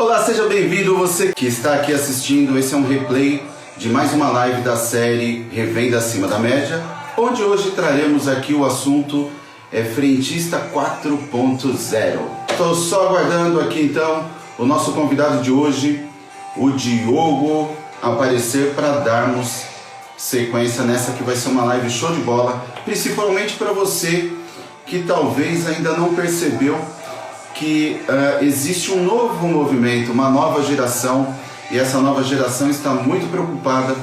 Olá, seja bem-vindo você que está aqui assistindo. Esse é um replay de mais uma live da série Revenda Acima da Média, onde hoje traremos aqui o assunto Frentista 4.0. Estou só aguardando aqui então o nosso convidado de hoje, o Diogo, aparecer para darmos sequência nessa que vai ser uma live show de bola, principalmente para você que talvez ainda não percebeu que existe um novo movimento, uma nova geração, e essa nova geração está muito preocupada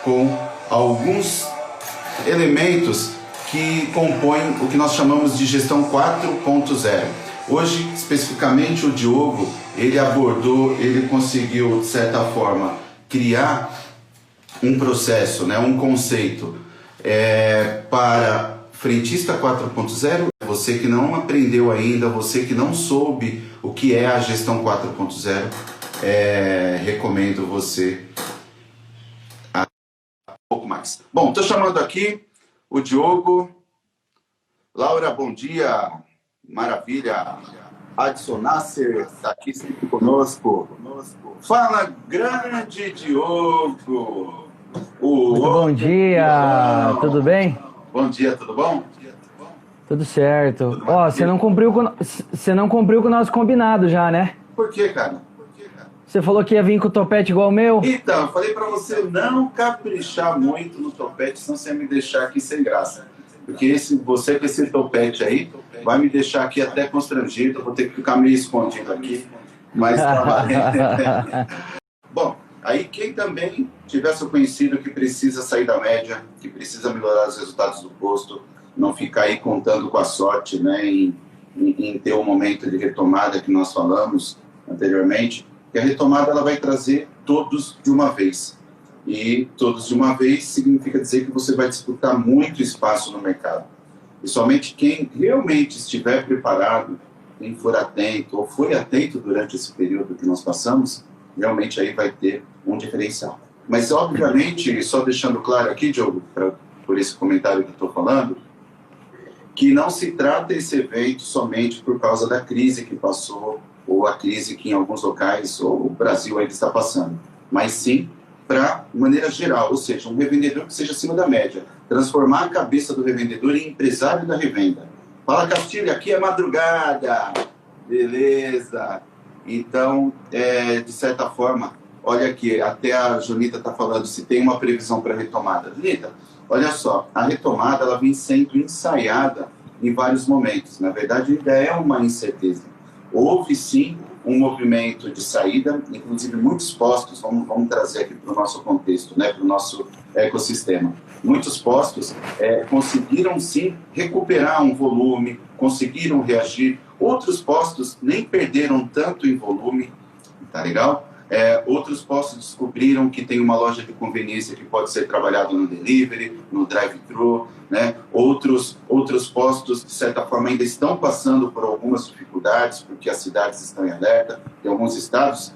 com alguns elementos que compõem o que nós chamamos de gestão 4.0. Hoje, especificamente, o Diogo, ele conseguiu, de certa forma, criar um processo, né, um conceito para Frentista 4.0. Você que não aprendeu ainda, você que não soube o que é a gestão 4.0, recomendo você um pouco mais. Bom, estou chamando aqui o Diogo. Laura, bom dia. Maravilha. Adson Nasser está aqui sempre conosco. Fala, grande Diogo. Muito bom dia, tudo bem? Bom dia, tudo bom? Tudo certo. Ó, você não cumpriu com o nosso combinado já, né? Por quê, cara? Você falou que ia vir com o topete igual o meu? Então, eu falei pra você não caprichar muito no topete, senão você ia me deixar aqui sem graça. Porque você com esse topete aí vai me deixar aqui até constrangido, eu vou ter que ficar meio escondido aqui. Mas tá valendo. Bom, aí quem também tivesse o conhecido que precisa sair da média, que precisa melhorar os resultados do posto, não ficar aí contando com a sorte, né, em ter um momento de retomada que nós falamos anteriormente, que a retomada ela vai trazer todos de uma vez. E todos de uma vez significa dizer que você vai disputar muito espaço no mercado. E somente quem realmente estiver preparado, quem for atento ou foi atento durante esse período que nós passamos, realmente aí vai ter um diferencial. Mas, obviamente, só deixando claro aqui, Diogo, por esse comentário que eu estou falando, que não se trata esse evento somente por causa da crise que passou, ou a crise que em alguns locais, ou o Brasil ainda está passando, mas sim para maneira geral, ou seja, um revendedor que seja acima da média, transformar a cabeça do revendedor em empresário da revenda. Fala, Castilho, aqui é madrugada, beleza? Então, de certa forma, olha aqui, até a Junita está falando se tem uma previsão para retomada. Junita, olha só, a retomada ela vem sendo ensaiada em vários momentos. Na verdade, ainda é uma incerteza. Houve, sim, um movimento de saída, inclusive muitos postos, vamos trazer aqui para o nosso contexto, né, para o nosso ecossistema. Muitos postos conseguiram, sim, recuperar um volume, conseguiram reagir. Outros postos nem perderam tanto em volume, tá legal? Outros postos descobriram que tem uma loja de conveniência que pode ser trabalhado no delivery, no drive-thru, né? Outros postos, de certa forma, ainda estão passando por algumas dificuldades, porque as cidades estão em alerta. Tem alguns estados,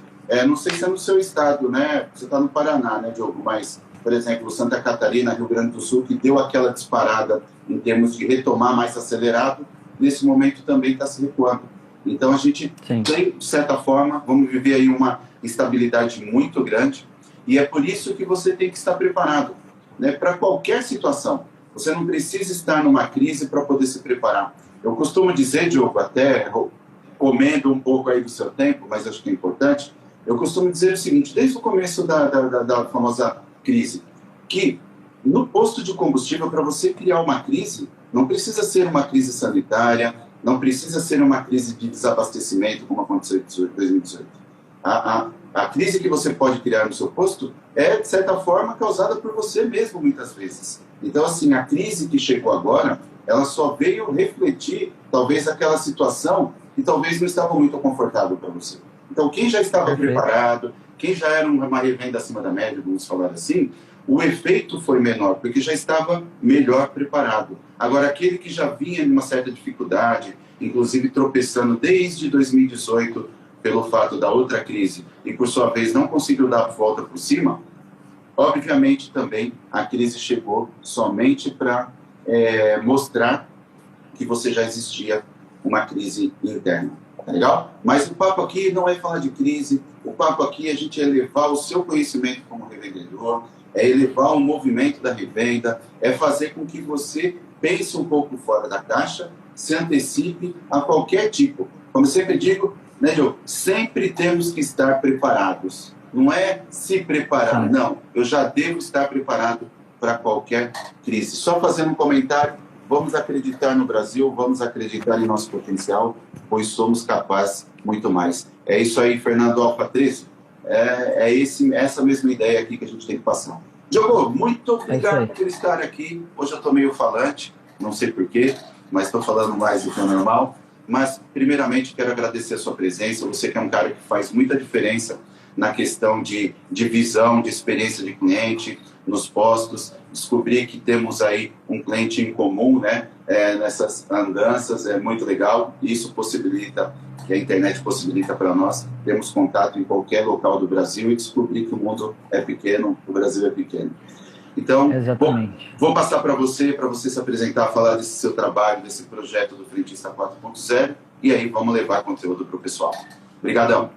não sei se é no seu estado, né? Você está no Paraná, né, Diogo? Mas, por exemplo, Santa Catarina, Rio Grande do Sul, que deu aquela disparada em termos de retomar mais acelerado, nesse momento também está se recuando. Então, a gente tem, de certa forma, vamos viver aí uma instabilidade muito grande, e é por isso que você tem que estar preparado, né, para qualquer situação. Você não precisa estar numa crise para poder se preparar. Eu costumo dizer, Diogo, até comendo um pouco aí do seu tempo, mas acho que é importante, eu costumo dizer o seguinte, desde o começo da famosa crise, que no posto de combustível, para você criar uma crise, não precisa ser uma crise sanitária, não precisa ser uma crise de desabastecimento, como aconteceu em 2018. A crise que você pode criar no seu posto é, de certa forma, causada por você mesmo, muitas vezes. Então, assim, a crise que chegou agora, ela só veio refletir, talvez, aquela situação que talvez não estava muito confortável para você. Então, quem já estava preparado, quem já era uma revenda acima da média, vamos falar assim, o efeito foi menor, porque já estava melhor preparado. Agora, aquele que já vinha numa certa dificuldade, inclusive tropeçando desde 2018 pelo fato da outra crise, e por sua vez não conseguiu dar a volta por cima, obviamente também a crise chegou somente para mostrar que você já existia uma crise interna. Tá legal? Mas o papo aqui não é falar de crise, o papo aqui é a gente elevar o seu conhecimento como revendedor, é elevar o movimento da revenda, é fazer com que você pense um pouco fora da caixa, se antecipe a qualquer tipo. Como eu sempre digo, né, Diogo? Sempre temos que estar preparados. Não é se preparar, não. Eu já devo estar preparado para qualquer crise. Só fazendo um comentário, vamos acreditar no Brasil, vamos acreditar em nosso potencial, pois somos capazes muito mais. É isso aí, Fernando. Ó, Patrício, essa mesma ideia aqui que a gente tem que passar. Diogo, muito obrigado por estar aqui. Hoje eu estou meio falante, não sei porquê, mas estou falando mais do que o normal. Mas, primeiramente, quero agradecer a sua presença. Você que é um cara que faz muita diferença na questão de visão, de experiência de cliente, nos postos. Descobri que temos aí um cliente em comum, né? Nessas andanças, é muito legal. Isso possibilita, que a internet possibilita para nós, termos contato em qualquer local do Brasil e descobrir que o mundo é pequeno, o Brasil é pequeno. Então, vou passar para você se apresentar, falar desse seu trabalho, desse projeto do Frentista 4.0, e aí vamos levar conteúdo para o pessoal. Obrigadão.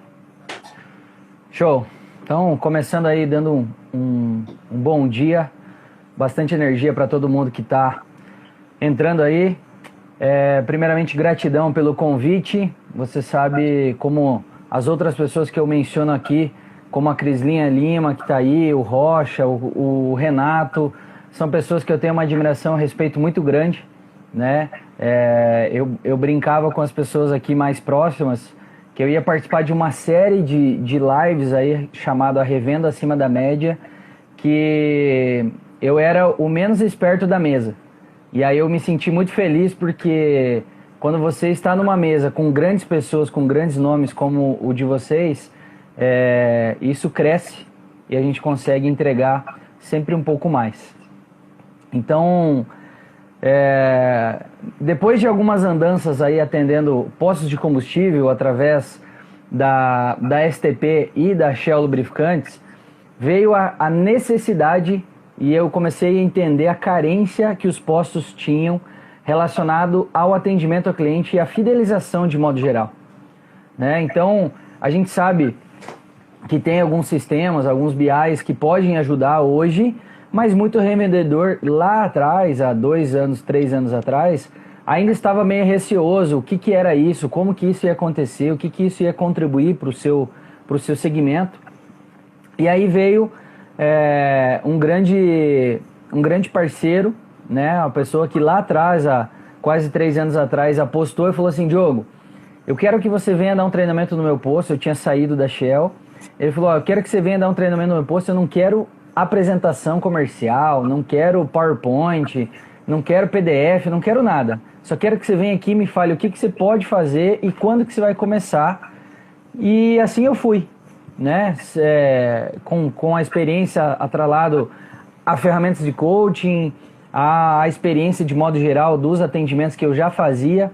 Show. Então, começando aí, dando um bom dia, bastante energia para todo mundo que está entrando aí. Primeiramente, gratidão pelo convite. Você sabe, como as outras pessoas que eu menciono aqui, como a Crislinha Lima, que está aí, o Rocha, o Renato, são pessoas que eu tenho uma admiração e um respeito muito grande, né? Eu brincava com as pessoas aqui mais próximas, que eu ia participar de uma série de lives aí, chamada A Revenda Acima da Média, que eu era o menos esperto da mesa. E aí eu me senti muito feliz, porque quando você está numa mesa com grandes pessoas, com grandes nomes como o de vocês, isso cresce e a gente consegue entregar sempre um pouco mais. Então, depois de algumas andanças aí atendendo postos de combustível através da STP e da Shell Lubrificantes, veio a necessidade, e eu comecei a entender a carência que os postos tinham relacionado ao atendimento ao cliente e à fidelização de modo geral, né? Então, a gente sabe que tem alguns sistemas, alguns BIs que podem ajudar hoje, mas muito revendedor lá atrás, há 2 anos, 3 anos atrás, ainda estava meio receoso. O que era isso, como que isso ia acontecer, o que isso ia contribuir para o seu segmento. E aí veio um grande parceiro, né, uma pessoa que lá atrás, há quase 3 anos atrás, apostou e falou assim: Diogo, eu quero que você venha dar um treinamento no meu posto. Eu tinha saído da Shell. Ele falou: eu quero que você venha dar um treinamento no meu posto, eu não quero apresentação comercial, não quero PowerPoint, não quero PDF, não quero nada. Só quero que você venha aqui e me fale o que você pode fazer e quando que você vai começar. E assim eu fui, né? Com a experiência atrelado a ferramentas de coaching, a experiência de modo geral dos atendimentos que eu já fazia.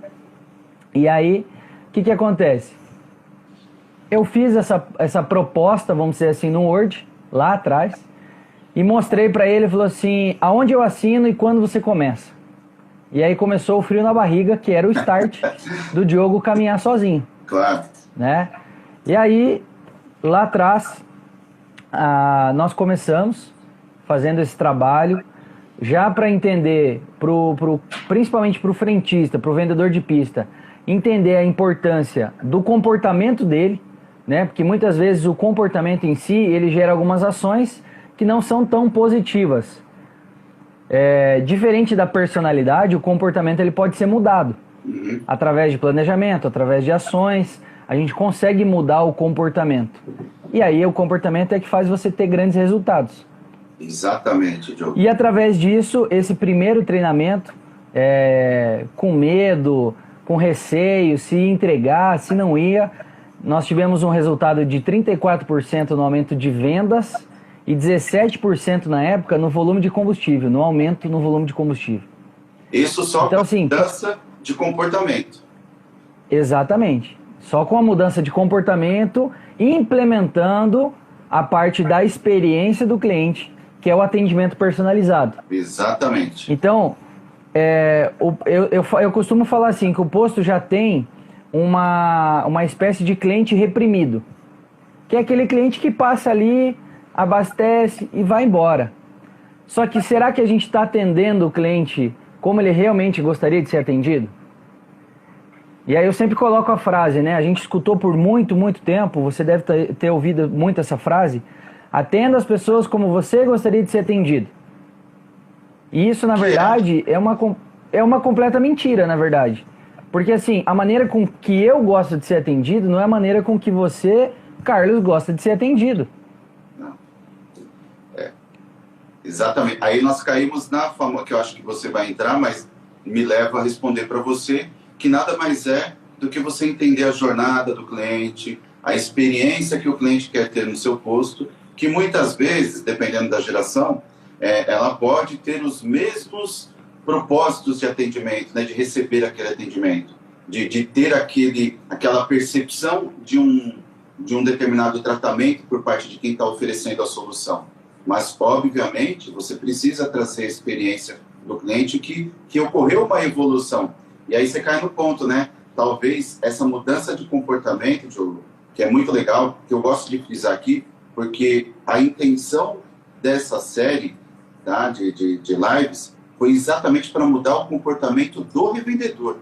E aí, o que acontece? Eu fiz essa proposta, vamos dizer assim, no Word, lá atrás, e mostrei para ele. Ele falou assim: aonde eu assino e quando você começa? E aí começou o frio na barriga, que era o start do Diogo caminhar sozinho. Claro. Né? E aí, lá atrás, nós começamos fazendo esse trabalho, já para entender, principalmente para o frentista, para o vendedor de pista, entender a importância do comportamento dele, né? Porque muitas vezes o comportamento em si, ele gera algumas ações que não são tão positivas. Diferente da personalidade, o comportamento ele pode ser mudado. Através de planejamento, através de ações, a gente consegue mudar o comportamento. E aí o comportamento é que faz você ter grandes resultados. Exatamente, Diogo. E através disso, esse primeiro treinamento, com medo, com receio, se ia entregar, se não ia, nós tivemos um resultado de 34% no aumento de vendas e 17% na época no volume de combustível, no aumento no volume de combustível. Isso só então, com assim, mudança de comportamento. Exatamente. Só com a mudança de comportamento, implementando a parte da experiência do cliente, que é o atendimento personalizado. Exatamente. Então, eu costumo falar assim, que o posto já tem uma espécie de cliente reprimido, que é aquele cliente que passa ali, abastece e vai embora. Só que será que a gente está atendendo o cliente como ele realmente gostaria de ser atendido? E aí eu sempre coloco a frase, né? A gente escutou por muito, muito tempo, você deve ter ouvido muito essa frase: atenda as pessoas como você gostaria de ser atendido. E isso, na verdade, é uma completa mentira, na verdade. Porque, assim, a maneira com que eu gosto de ser atendido não é a maneira com que você, Carlos, gosta de ser atendido. Não. Exatamente. Aí nós caímos na forma que eu acho que você vai entrar, mas me leva a responder para você que nada mais é do que você entender a jornada do cliente, a experiência que o cliente quer ter no seu posto, que muitas vezes, dependendo da geração, ela pode ter os mesmos propósitos de atendimento, né, de receber aquele atendimento, de ter aquela percepção de um determinado tratamento por parte de quem está oferecendo a solução. Mas, obviamente, você precisa trazer a experiência do cliente que ocorreu uma evolução. E aí você cai no ponto, né? Talvez essa mudança de comportamento, Diogo, que é muito legal, que eu gosto de frisar aqui, porque a intenção dessa série, tá, de lives foi exatamente para mudar o comportamento do revendedor.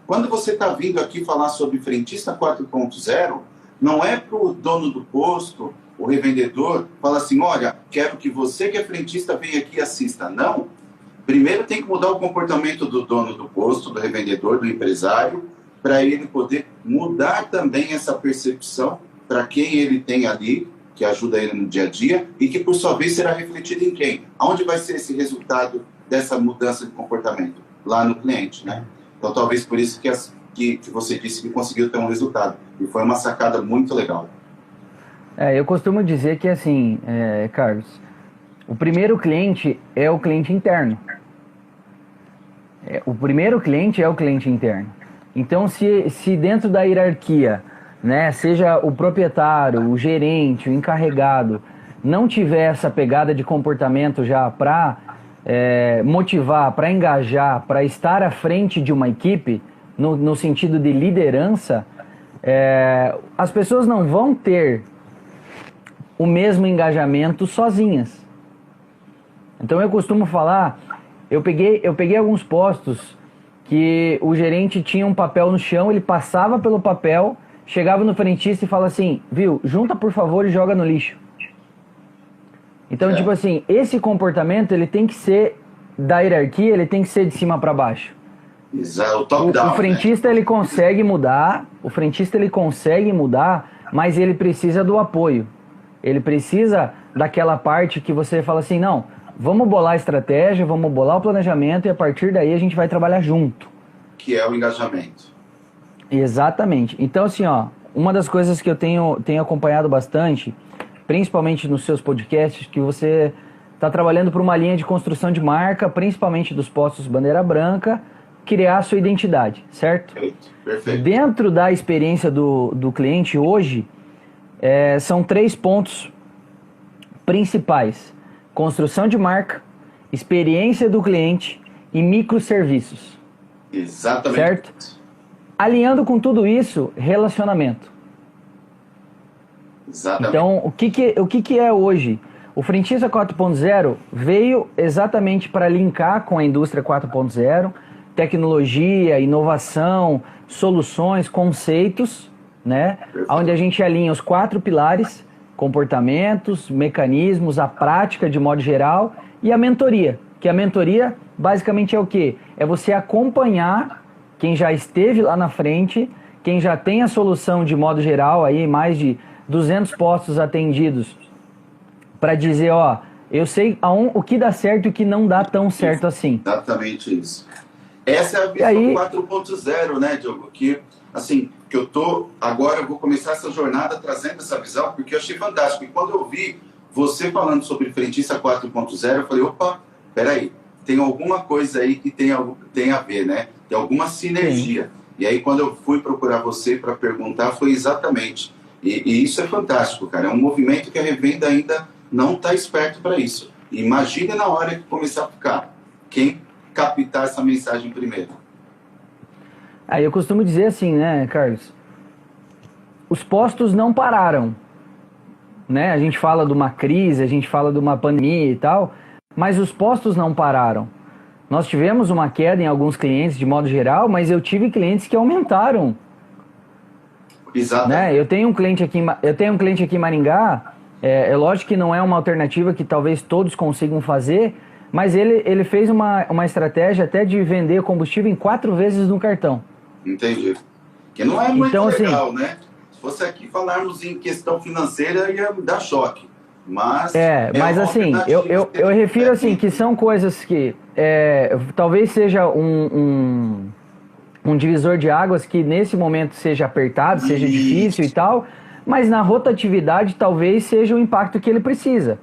Quando você está vindo aqui falar sobre Frentista 4.0, não é para o dono do posto, o revendedor, fala assim, olha, quero que você que é frentista venha aqui e assista. Não. Primeiro tem que mudar o comportamento do dono do posto, do revendedor, do empresário, para ele poder mudar também essa percepção para quem ele tem ali, que ajuda ele no dia a dia, e que por sua vez será refletido em quem? Aonde vai ser esse resultado dessa mudança de comportamento? Lá no cliente, né? Então talvez por isso que você disse que conseguiu ter um resultado. E foi uma sacada muito legal. Eu costumo dizer que, assim, Carlos, o primeiro cliente é o cliente interno. O primeiro cliente é o cliente interno. Então, se dentro da hierarquia, né, seja o proprietário, o gerente, o encarregado, não tiver essa pegada de comportamento já para motivar, para engajar, para estar à frente de uma equipe, no sentido de liderança, as pessoas não vão ter o mesmo engajamento sozinhas. Então eu costumo falar, eu peguei alguns postos que o gerente tinha um papel no chão, ele passava pelo papel, chegava no frentista e fala assim, viu, junta por favor e joga no lixo. Então, tipo assim, esse comportamento ele tem que ser da hierarquia, ele tem que ser de cima para baixo. Exato, o top-down. O frentista, né? Ele consegue mudar, mas ele precisa do apoio. Ele precisa daquela parte que você fala assim, não, vamos bolar a estratégia, vamos bolar o planejamento e a partir daí a gente vai trabalhar junto. Que é o engajamento. Exatamente. Então, assim, ó, uma das coisas que eu tenho acompanhado bastante, principalmente nos seus podcasts, que você está trabalhando por uma linha de construção de marca, principalmente dos postos bandeira branca, criar a sua identidade, certo? Perfeito. Dentro da experiência do cliente hoje, são 3 pontos principais: construção de marca, experiência do cliente e microserviços. Exatamente. Certo? Alinhando com tudo isso, relacionamento. Exatamente. Então, o que é hoje? O Frentista 4.0 veio exatamente para linkar com a indústria 4.0, tecnologia, inovação, soluções, conceitos, né? Onde a gente alinha os 4 pilares: comportamentos, mecanismos, a prática de modo geral e a mentoria. Que a mentoria basicamente é o quê? É você acompanhar quem já esteve lá na frente, quem já tem a solução de modo geral, aí mais de 200 postos atendidos, para dizer, ó, eu sei o que dá certo e o que não dá tão certo assim. Exatamente isso. Essa é a visão aí, 4.0, né, Diogo? Que, assim, que agora eu vou começar essa jornada trazendo essa visão, porque eu achei fantástico. E quando eu vi você falando sobre Frentista 4.0, eu falei, opa, peraí, tem alguma coisa aí que tem a ver, né? Tem alguma sinergia. Sim. E aí, quando eu fui procurar você para perguntar, foi exatamente. E isso é fantástico, cara. É um movimento que a revenda ainda não está esperto para isso. Imagine na hora que começar a ficar. Quem captar essa mensagem primeiro? Aí eu costumo dizer assim, né, Carlos? Os postos não pararam, né? A gente fala de uma crise, a gente fala de uma pandemia e tal, mas os postos não pararam. Nós tivemos uma queda em alguns clientes de modo geral, mas eu tive clientes que aumentaram. Exatamente. Né? Eu tenho um cliente aqui em Maringá, é lógico que não é uma alternativa que talvez todos consigam fazer, mas ele fez uma estratégia até de vender combustível em 4 vezes no cartão. Entendi. Que não é muito então, legal, assim, né? Se fosse aqui falarmos em questão financeira, ia dar choque. Mas mas assim, eu refiro assim, que são coisas que talvez seja um divisor de águas que nesse momento seja apertado, seja difícil e tal, mas na rotatividade talvez seja o impacto que ele precisa.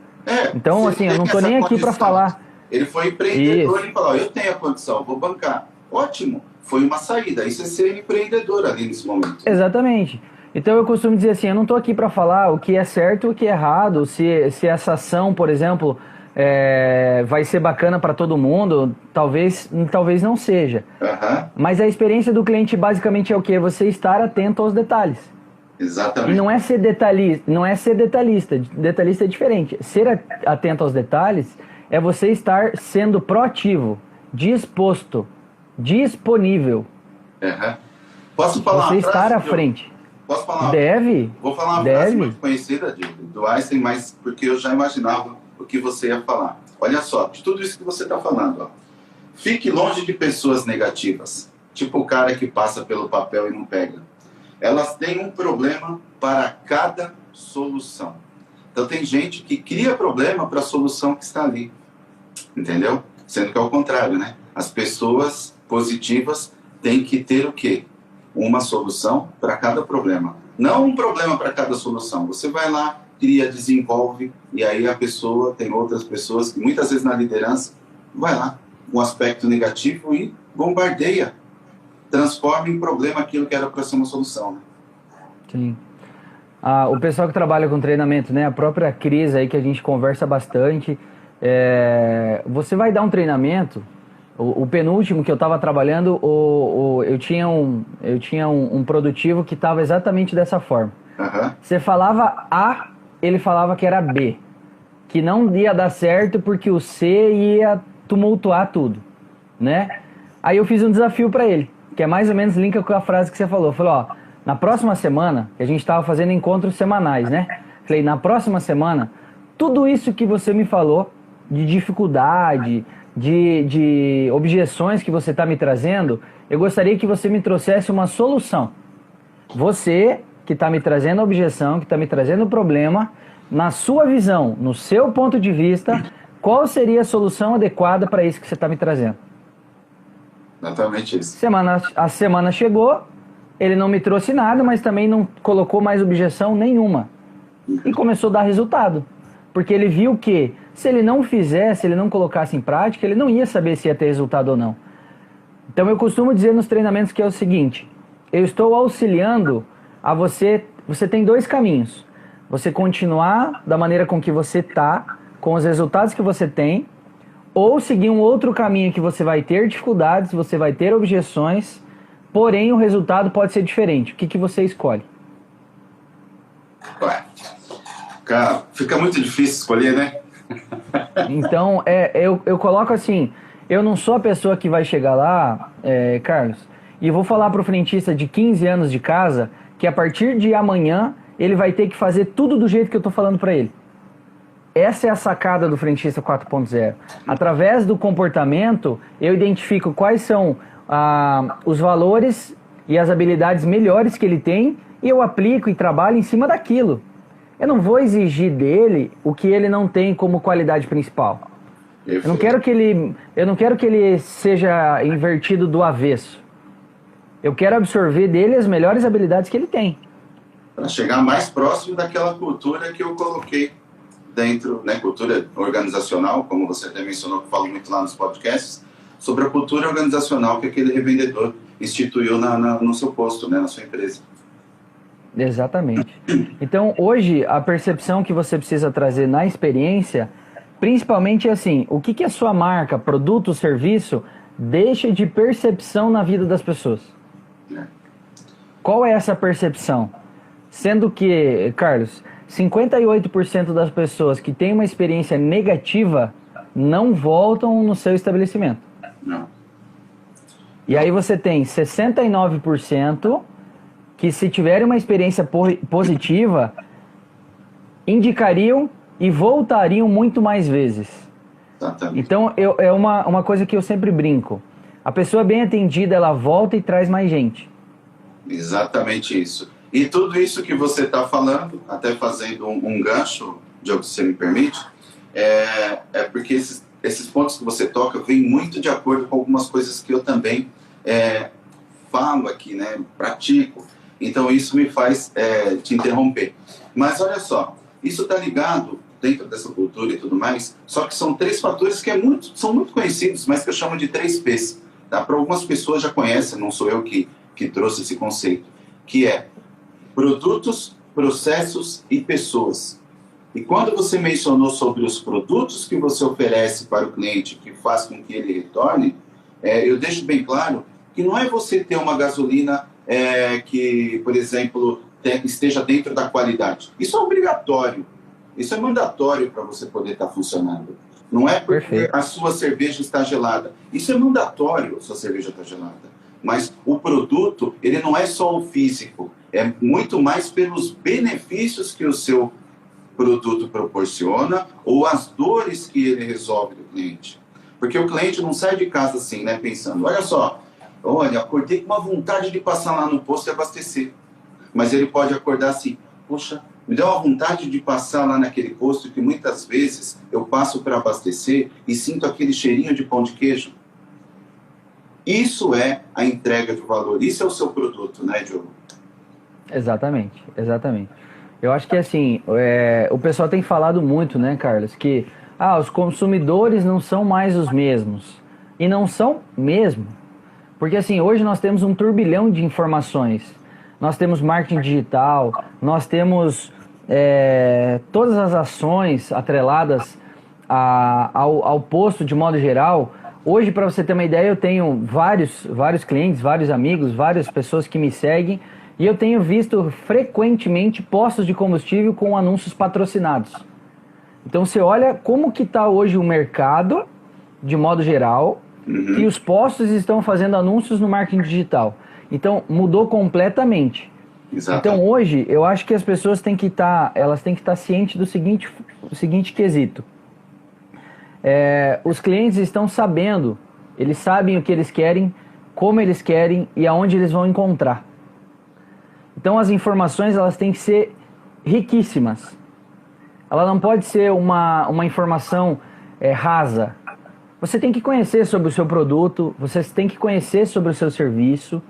Então, assim, eu não estou nem aqui para falar. Ele foi empreendedor e falou, eu tenho a condição, vou bancar. Ótimo, foi uma saída. Isso é ser empreendedor ali nesse momento. Exatamente. Então eu costumo dizer assim, eu não estou aqui para falar o que é certo e o que é errado, se essa ação, por exemplo, vai ser bacana para todo mundo, talvez não seja. Mas a experiência do cliente basicamente é o quê? Você estar atento aos detalhes. Exatamente. E não é ser detalhista. Detalhista é diferente. Ser atento aos detalhes é você estar sendo proativo, disposto, disponível. Posso falar você estar à frente. Posso falar? Deve. Vou falar uma frase muito conhecida do Einstein, mas porque eu já imaginava o que você ia falar. Olha só, de tudo isso que você está falando. Ó. Fique longe de pessoas negativas. Tipo o cara que passa pelo papel e não pega. Elas têm um problema para cada solução. Então tem gente que cria problema para a solução que está ali. Entendeu? Sendo que é o contrário, né? As pessoas positivas têm que ter o quê? Uma solução para cada problema. Não um problema para cada solução. Você vai lá, cria, desenvolve, e aí a pessoa, tem outras pessoas que muitas vezes na liderança, vai lá, um aspecto negativo e bombardeia. Transforma em problema aquilo que era para ser uma solução. Né? Sim. O pessoal que trabalha com treinamento, né? A própria Cris aí que a gente conversa bastante. Você vai dar um treinamento. O penúltimo que eu estava trabalhando, eu tinha um produtivo que estava exatamente dessa forma. Você falava A, ele falava que era B. Que não ia dar certo porque o C ia tumultuar tudo, né? Aí eu fiz um desafio para ele, que é mais ou menos linka com a frase que você falou. Falei, ó, na próxima semana, que a gente estava fazendo encontros semanais, né? Falei, na próxima semana, tudo isso que você me falou, de dificuldade, de objeções que você está me trazendo, eu gostaria que você me trouxesse uma solução. Você que está me trazendo a objeção, que está me trazendo o problema, na sua visão, no seu ponto de vista, qual seria a solução adequada para isso que você está me trazendo? Exatamente isso. A semana chegou, ele não me trouxe nada, mas também não colocou mais objeção nenhuma. E começou a dar resultado. Porque ele viu que, se ele não fizesse, se ele não colocasse em prática, ele não ia saber se ia ter resultado ou não. Então eu costumo dizer nos treinamentos que é o seguinte, eu estou auxiliando a você tem 2 caminhos. Você continuar da maneira com que você está, com os resultados que você tem, ou seguir um outro caminho que você vai ter dificuldades, você vai ter objeções, porém o resultado pode ser diferente. O que você escolhe? Cara, fica muito difícil escolher, né? Então, eu coloco assim, eu não sou a pessoa que vai chegar lá, Carlos, e vou falar para o frentista de 15 anos de casa que a partir de amanhã ele vai ter que fazer tudo do jeito que eu estou falando para ele. Essa é a sacada do frentista 4.0. Através do comportamento, eu identifico quais são os valores e as habilidades melhores que ele tem e eu aplico e trabalho em cima daquilo. Eu não vou exigir dele o que ele não tem como qualidade principal. Eu não quero que ele seja invertido do avesso. Eu quero absorver dele as melhores habilidades que ele tem. Para chegar mais próximo daquela cultura que eu coloquei dentro, né, cultura organizacional, como você até mencionou, que eu falo muito lá nos podcasts, sobre a cultura organizacional que aquele revendedor instituiu no seu posto, né, na sua empresa. Exatamente. Então, hoje, a percepção que você precisa trazer na experiência, principalmente é assim, o que a sua marca, produto, serviço, deixa de percepção na vida das pessoas? É. Qual é essa percepção? Sendo que, Carlos, 58% das pessoas que têm uma experiência negativa não voltam no seu estabelecimento. Não. E aí você tem 69% que, se tiverem uma experiência positiva, indicariam e voltariam muito mais vezes. Exatamente. Então, é uma coisa que eu sempre brinco. A pessoa bem atendida, ela volta e traz mais gente. Exatamente isso. E tudo isso que você está falando, até fazendo um gancho, Diogo, se você me permite, é porque esses pontos que você toca vêm muito de acordo com algumas coisas que eu também falo aqui, né, pratico. Então isso me faz te interromper. Mas olha só, isso está ligado dentro dessa cultura e tudo mais, só que são 3 fatores que são muito conhecidos, mas que eu chamo de 3 P's. Tá? Para algumas pessoas já conhecem, não sou eu que trouxe esse conceito, que é produtos, processos e pessoas. E quando você mencionou sobre os produtos que você oferece para o cliente, que faz com que ele retorne, eu deixo bem claro que não é você ter uma gasolina que, por exemplo, esteja dentro da qualidade. Isso é obrigatório. Isso é mandatório para você poder estar funcionando. Não é porque Perfeito. a sua cerveja está gelada. Isso é mandatório, a sua cerveja está gelada. Mas o produto, ele não é só o físico. É muito mais pelos benefícios que o seu produto proporciona ou as dores que ele resolve do cliente. Porque o cliente não sai de casa assim, né, pensando, olha, acordei com uma vontade de passar lá no posto e abastecer. Mas ele pode acordar assim, poxa, me deu uma vontade de passar lá naquele posto que muitas vezes eu passo para abastecer e sinto aquele cheirinho de pão de queijo. Isso é a entrega de valor, isso é o seu produto, né, Diogo? Exatamente, exatamente. Eu acho que assim, o pessoal tem falado muito, né, Carlos, que os consumidores não são mais os mesmos. E não são mesmo. Porque assim, hoje nós temos um turbilhão de informações. Nós temos marketing digital, nós temos todas as ações atreladas ao posto de modo geral. Hoje, para você ter uma ideia, eu tenho vários clientes, vários amigos, várias pessoas que me seguem, e eu tenho visto frequentemente postos de combustível com anúncios patrocinados. Então você olha como que está hoje o mercado, de modo geral, e os postos estão fazendo anúncios no marketing digital. Então mudou completamente. Exato. Então hoje eu acho que as pessoas têm que estar cientes do seguinte quesito. Os clientes estão sabendo, eles sabem o que eles querem, como eles querem e aonde eles vão encontrar. Então as informações, elas têm que ser riquíssimas. Ela não pode ser uma informação rasa. Você tem que conhecer sobre o seu produto, você tem que conhecer sobre o seu serviço.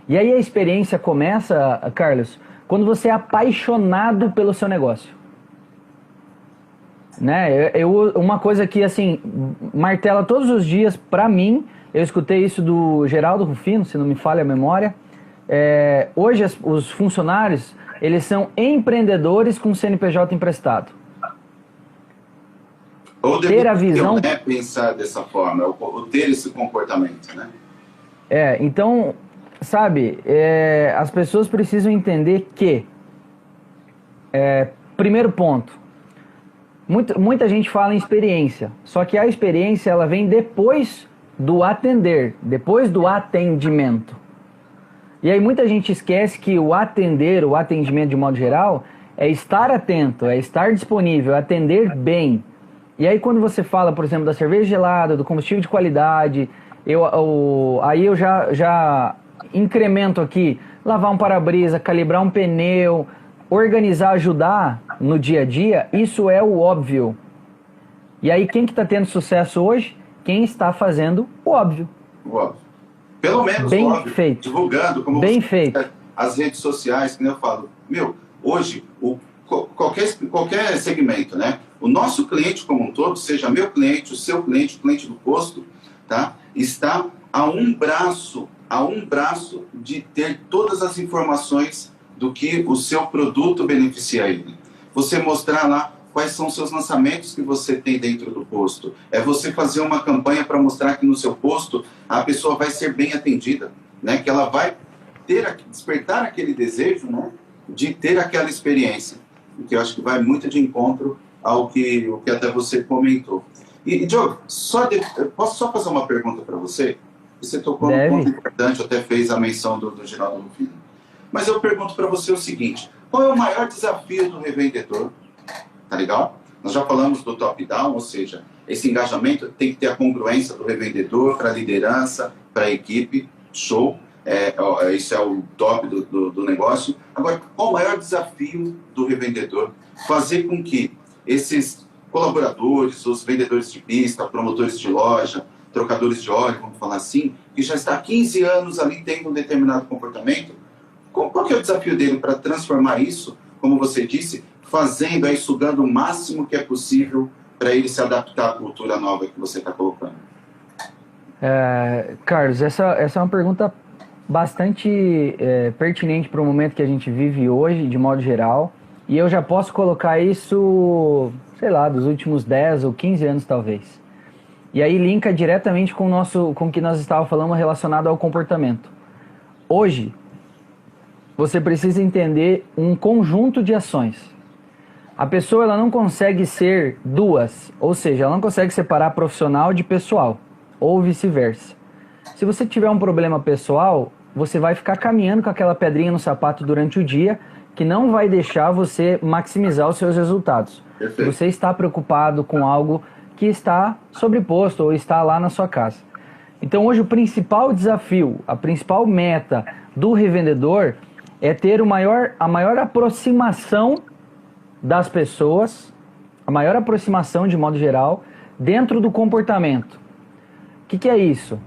E aí a experiência começa, Carlos, quando você é apaixonado pelo seu negócio. Né? Uma coisa que, assim, martela todos os dias, pra mim, eu escutei isso do Geraldo Rufino, se não me falha a memória. Hoje os funcionários, eles são empreendedores com CNPJ emprestado. Ou ter a visão, né, pensar dessa forma, ou ter esse comportamento, né? Então, sabe, as pessoas precisam entender que, primeiro ponto, muita gente fala em experiência, só que a experiência ela vem depois do atender, depois do atendimento. E aí muita gente esquece que o atendimento de modo geral, é estar atento, é estar disponível, é atender bem. E aí quando você fala, por exemplo, da cerveja gelada, do combustível de qualidade, aí eu já incremento aqui, lavar um para-brisa, calibrar um pneu, organizar, ajudar no dia a dia, isso é o óbvio. E aí quem que está tendo sucesso hoje? Quem está fazendo o óbvio. O óbvio. Pelo menos bem óbvio, feito. Divulgando, como bem você, feito. As redes sociais, que eu falo, hoje, qualquer segmento, né? O nosso cliente como um todo, seja meu cliente, o seu cliente, o cliente do posto, tá? Está a um braço de ter todas as informações do que o seu produto beneficia ele. Você mostrar lá quais são os seus lançamentos que você tem dentro do posto. É você fazer uma campanha para mostrar que no seu posto a pessoa vai ser bem atendida, né? Que ela vai despertar aquele desejo, né, de ter aquela experiência, que eu acho que vai muito de encontro ao que até você comentou. E Diogo, posso só fazer uma pergunta para você? Você tocou num ponto importante, até fez a menção do Geraldo Rufino. Mas eu pergunto para você o seguinte, qual é o maior desafio do revendedor? Tá legal? Nós já falamos do top-down, ou seja, esse engajamento tem que ter a congruência do revendedor para a liderança, para a equipe, show. Esse é o top do negócio. Agora, qual o maior desafio do revendedor? Fazer com que esses colaboradores, os vendedores de pista, promotores de loja, trocadores de óleo, vamos falar assim, que já está há 15 anos ali tendo um determinado comportamento, qual que é o desafio dele para transformar isso, como você disse, fazendo aí, sugando o máximo que é possível para ele se adaptar à cultura nova que você está colocando? Carlos, essa é uma pergunta bastante pertinente para o momento que a gente vive hoje, de modo geral, e eu já posso colocar isso, sei lá, dos últimos 10 ou 15 anos talvez. E aí linka diretamente com o que nós estávamos falando relacionado ao comportamento. Hoje, você precisa entender um conjunto de ações. A pessoa ela não consegue ser duas, ou seja, ela não consegue separar profissional de pessoal, ou vice-versa. Se você tiver um problema pessoal, você vai ficar caminhando com aquela pedrinha no sapato durante o dia, que não vai deixar você maximizar os seus resultados. Perfeito. Você está preocupado com algo que está sobreposto ou está lá na sua casa. Então hoje o principal desafio, a principal meta do revendedor é ter a maior aproximação das pessoas, a maior aproximação de modo geral, dentro do comportamento. O que é isso?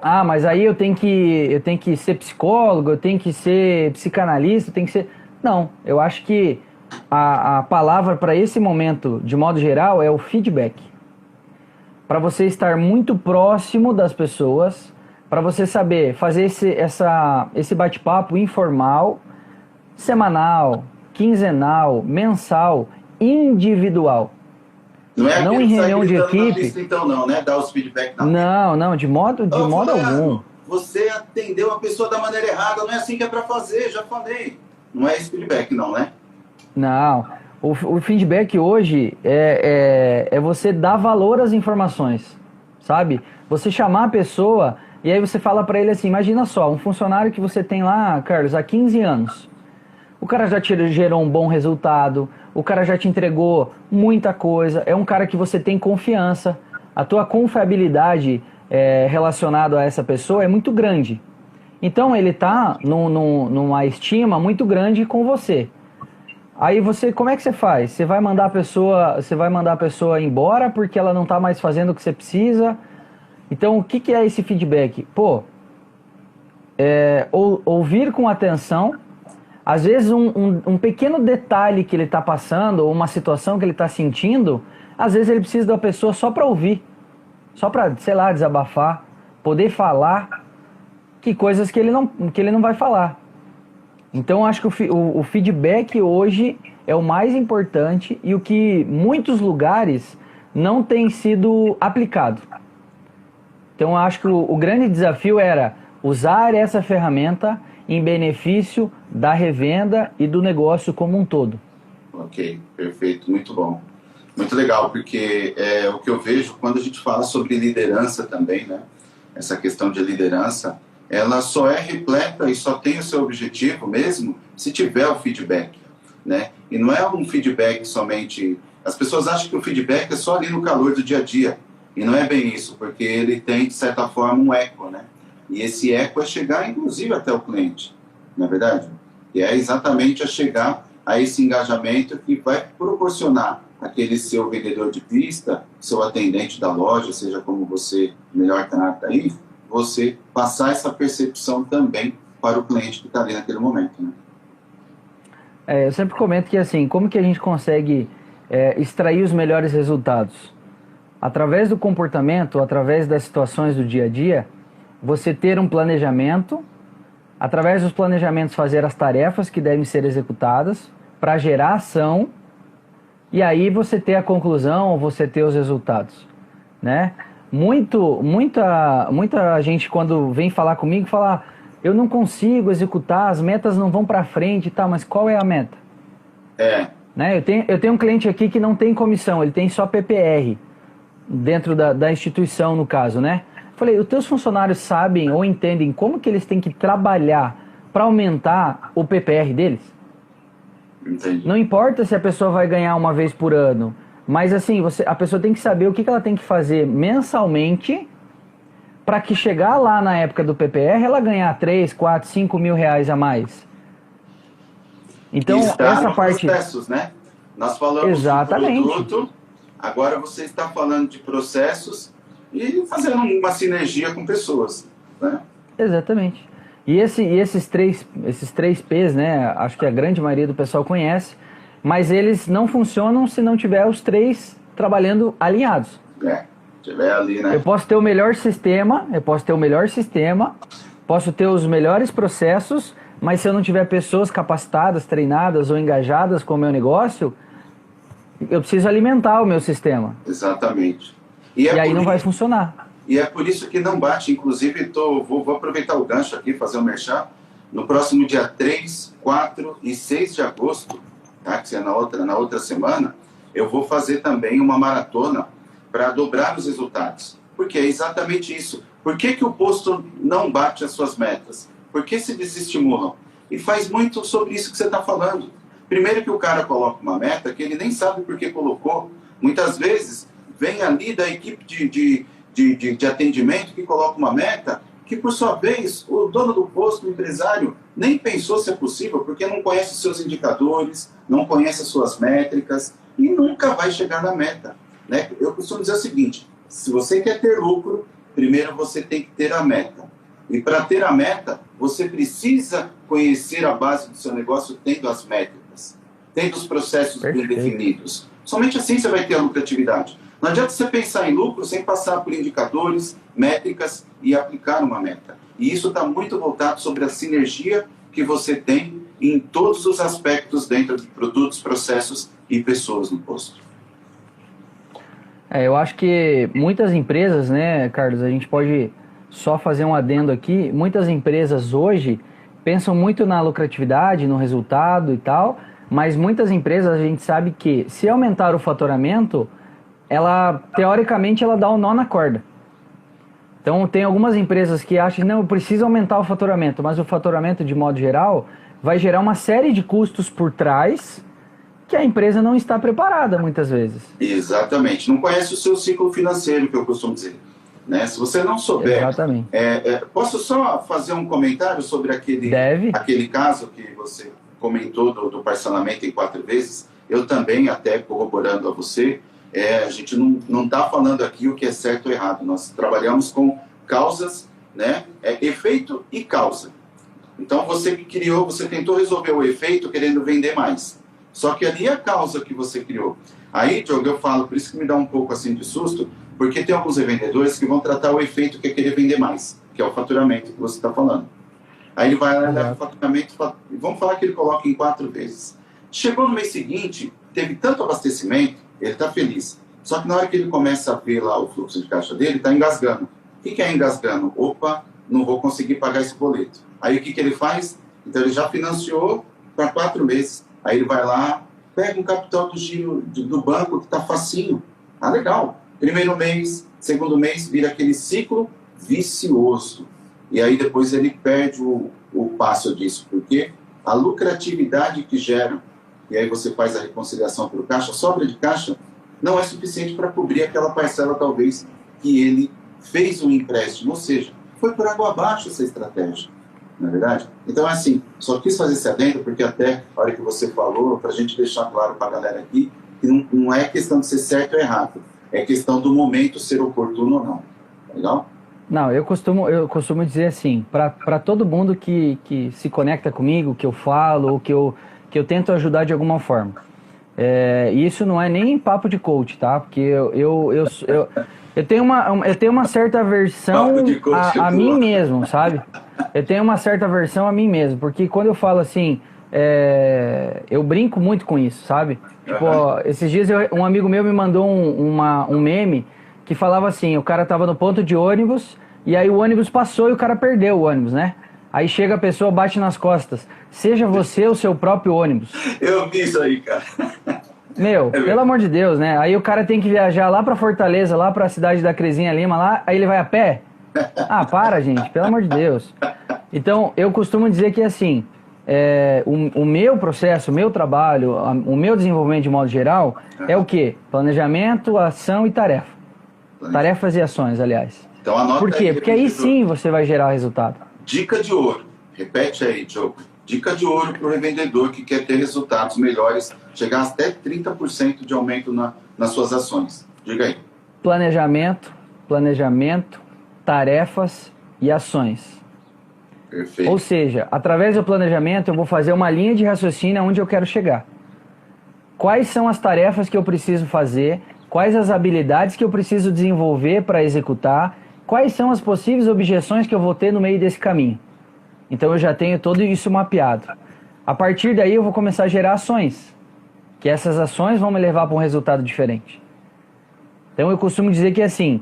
Ah, mas aí eu tenho que ser psicólogo, eu tenho que ser psicanalista, eu tenho que ser... Não, eu acho que a palavra para esse momento, de modo geral, é o feedback. Para você estar muito próximo das pessoas, para você saber fazer esse bate-papo informal, semanal, quinzenal, mensal, individual. Não em reunião de equipe. Lista, então não, né? Dar os feedback na Não, de modo algum. Você atendeu a pessoa da maneira errada, não é assim que é para fazer, já falei. Não é esse feedback não, né? Não, o feedback hoje é você dar valor às informações, sabe? Você chamar a pessoa e aí você fala para ele assim, imagina só, um funcionário que você tem lá, Carlos, há 15 anos. O cara já te gerou um bom resultado, o cara já te entregou muita coisa, é um cara que você tem confiança, a tua confiabilidade relacionada a essa pessoa é muito grande. Então ele está numa estima muito grande com você. Aí como é que você faz? Você vai mandar a pessoa embora porque ela não está mais fazendo o que você precisa? Então o que é esse feedback? Ouvir com atenção. Às vezes um pequeno detalhe que ele está passando, ou uma situação que ele está sentindo, às vezes ele precisa da pessoa só para ouvir, só para, sei lá, desabafar, poder falar que coisas que ele não vai falar. Então acho que o feedback hoje é o mais importante e o que muitos lugares não tem sido aplicado. Então acho que o grande desafio era usar essa ferramenta em benefício da revenda e do negócio como um todo. Ok, perfeito, muito bom. Muito legal, porque o que eu vejo quando a gente fala sobre liderança também, né? Essa questão de liderança, ela só é repleta e só tem o seu objetivo mesmo se tiver o feedback, né? E não é um feedback somente... As pessoas acham que o feedback é só ali no calor do dia a dia, e não é bem isso, porque ele tem, de certa forma, um eco, né? E esse eco é chegar, inclusive, até o cliente, não é verdade? E é exatamente a chegar a esse engajamento que vai proporcionar aquele seu vendedor de pista, seu atendente da loja, seja como você melhor trata aí, você passar essa percepção também para o cliente que está ali naquele momento, né? Eu sempre comento que, assim, como que a gente consegue extrair os melhores resultados? Através do comportamento, através das situações do dia a dia, você ter um planejamento, através dos planejamentos fazer as tarefas que devem ser executadas para gerar ação e aí você ter a conclusão, você ter os resultados, né? Muita gente quando vem falar comigo fala, eu não consigo executar, as metas não vão para frente e tal, mas qual é a meta? Né? Eu tenho um cliente aqui que não tem comissão, ele tem só PPR, dentro da instituição, no caso, né? Falei, os teus funcionários sabem ou entendem como que eles têm que trabalhar para aumentar o PPR deles? Entendi. Não importa se a pessoa vai ganhar uma vez por ano, mas assim, a pessoa tem que saber o que ela tem que fazer mensalmente para que chegar lá na época do PPR ela ganhar 3, 4, 5 mil reais a mais. Então, essa parte... processos, né? Nós falamos exatamente de produto, agora você está falando de processos e fazendo uma sinergia com pessoas, né? Exatamente. E esses três P's, né? Acho que a grande maioria do pessoal conhece, mas eles não funcionam se não tiver os três trabalhando alinhados. Tiver ali, né? Eu posso ter o melhor sistema, posso ter os melhores processos, mas se eu não tiver pessoas capacitadas, treinadas ou engajadas com o meu negócio, eu preciso alimentar o meu sistema. Exatamente. E aí não vai funcionar. E é por isso que não bate. Inclusive, vou aproveitar o gancho aqui, fazer um merchan. No próximo dia 3, 4 e 6 de agosto, tá? Que é na outra semana, eu vou fazer também uma maratona para dobrar os resultados. Porque é exatamente isso. Por que o posto não bate as suas metas? Por que se desestimulam? E faz muito sobre isso que você está falando. Primeiro que o cara coloca uma meta que ele nem sabe por que colocou. Muitas vezes vem ali da equipe de atendimento que coloca uma meta que, por sua vez, o dono do posto, o empresário, nem pensou se é possível, porque não conhece os seus indicadores, não conhece as suas métricas e nunca vai chegar na meta, né? Eu costumo dizer o seguinte, se você quer ter lucro, primeiro você tem que ter a meta. E para ter a meta, você precisa conhecer a base do seu negócio tendo as métricas, tendo os processos bem definidos. Somente assim você vai ter a lucratividade. Não adianta você pensar em lucro sem passar por indicadores, métricas e aplicar uma meta. E isso está muito voltado sobre a sinergia que você tem em todos os aspectos dentro de produtos, processos e pessoas no posto. Eu acho que muitas empresas, né, Carlos, a gente pode só fazer um adendo aqui, muitas empresas hoje pensam muito na lucratividade, no resultado e tal, mas muitas empresas a gente sabe que se aumentar o faturamento, teoricamente, ela dá um nó na corda. Então, tem algumas empresas que acham que não, eu preciso aumentar o faturamento, mas o faturamento, de modo geral, vai gerar uma série de custos por trás que a empresa não está preparada, muitas vezes. Exatamente. Não conhece o seu ciclo financeiro, que eu costumo dizer. Né? Se você não souber... Exatamente. Posso só fazer um comentário sobre aquele caso que você comentou do parcelamento em 4 vezes? Eu também, até corroborando a você, a gente não está falando aqui o que é certo ou errado. Nós trabalhamos com causas, né? Efeito e causa. Então, você que criou, você tentou resolver o efeito querendo vender mais. Só que ali é a causa que você criou. Aí, Diogo, eu falo, por isso que me dá um pouco assim de susto, porque tem alguns revendedores que vão tratar o efeito que é querer vender mais, que é o faturamento que você está falando. Aí ele vai lá e leva o faturamento, vamos falar que ele coloca em 4 vezes. Chegou no mês seguinte, teve tanto abastecimento, ele está feliz. Só que na hora que ele começa a ver lá o fluxo de caixa dele, está engasgando. O que é engasgando? Opa, não vou conseguir pagar esse boleto. Aí o que ele faz? Então ele já financiou para 4 meses. Aí ele vai lá, pega um capital do giro do banco que está facinho. Ah, legal. Primeiro mês, segundo mês, vira aquele ciclo vicioso. E aí depois ele perde o passo disso. Porque a lucratividade que gera, e aí você faz a reconciliação para o caixa, a sobra de caixa não é suficiente para cobrir aquela parcela, talvez, que ele fez um empréstimo. Ou seja, foi por água abaixo essa estratégia. Não é verdade? Então, assim, só quis fazer esse adendo, porque até a hora que você falou, para a gente deixar claro para a galera aqui, que não é questão de ser certo ou errado, é questão do momento ser oportuno ou não. Legal? Não, eu costumo dizer assim, para todo mundo que se conecta comigo, que eu falo, ou que eu tento ajudar de alguma forma. Isso não é nem papo de coach, tá? Porque eu tenho uma certa aversão a mim mesmo, sabe? Eu tenho uma certa aversão a mim mesmo, porque quando eu falo assim, eu brinco muito com isso, sabe? Tipo, esses dias um amigo meu me mandou um meme que falava assim, o cara tava no ponto de ônibus, e aí o ônibus passou e o cara perdeu o ônibus, né? Aí chega a pessoa, bate nas costas. Seja você o seu próprio ônibus. Eu vi isso aí, cara. Meu, pelo amor de Deus, né? Aí o cara tem que viajar lá pra Fortaleza, lá pra cidade da Cresinha Lima, lá, aí ele vai a pé? Ah, para, gente, pelo amor de Deus. Então, eu costumo dizer que, assim, o meu processo, o meu trabalho, o meu desenvolvimento de modo geral, é o quê? Planejamento, ação e tarefa. Tarefas e ações, aliás. Então, anota. Por quê? Porque aí sim você vai gerar resultado. Dica de ouro. Repete aí, Diogo. Dica de ouro para o revendedor que quer ter resultados melhores, chegar até 30% de aumento nas suas ações. Diga aí. Planejamento, tarefas e ações. Perfeito. Ou seja, através do planejamento eu vou fazer uma linha de raciocínio aonde eu quero chegar. Quais são as tarefas que eu preciso fazer, quais as habilidades que eu preciso desenvolver para executar, quais são as possíveis objeções que eu vou ter no meio desse caminho. Então eu já tenho tudo isso mapeado. A partir daí eu vou começar a gerar ações, que essas ações vão me levar para um resultado diferente. Então eu costumo dizer que assim,